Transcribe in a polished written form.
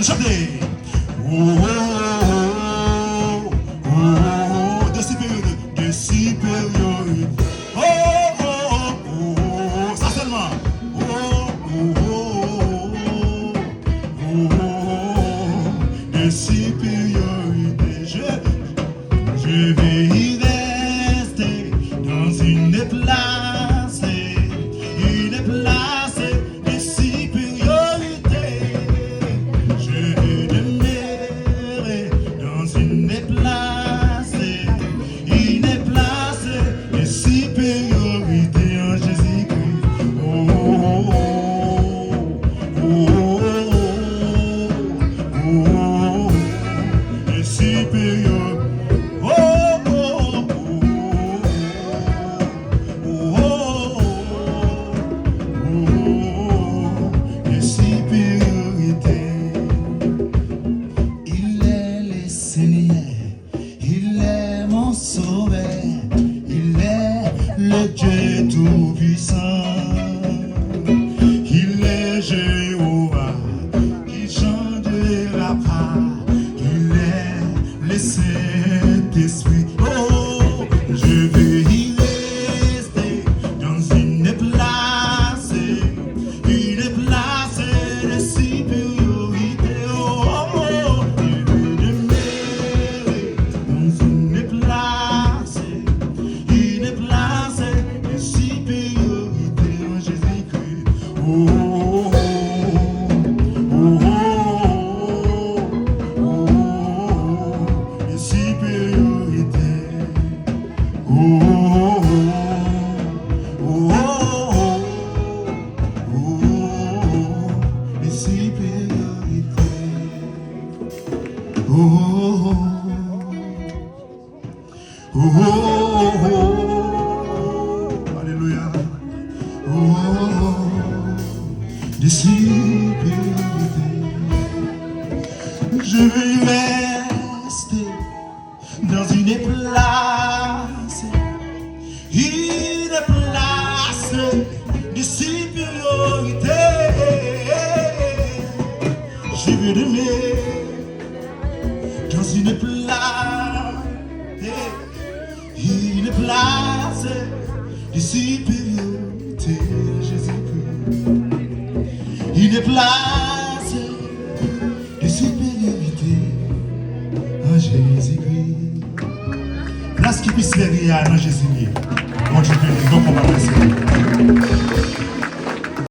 on chantez. Oh, oh, oh, oh, oh, de supériorité. Oh, oh, oh, oh, ça seulement. Oh, oh, oh, oh, oh, de supériorité. Je vais y rester dans une place de supériorité. Je vais demeurer dans une place de supériorité en Jésus-Christ. Oh, oh, oh, oh, oh, oh, de supériorité. Le Dieu Tout-Puissant, il est Jéhovah, il changera pas, il est le Saint-Esprit. Oh, je vais y rester dans une place de supériorité. Oh, oh, oh, je vais demeurer dans une place de supériorité en Jésus-Christ. Oh, oh, oh, oh, oh, de supériorité. Oh, oh, oh, oh, oh, de supériorité. Oh, oh, oh, oh, oh. Alléluia. Oh, de supériorité. Je veux rester dans une place de supériorité. Je veux demeurer dans une place de supériorité, Jésus-Christ. Une place de supériorité en Jésus-Christ. Place qui puisse faire rien en Jésus-Christ. Mon Dieu, donc on va passer.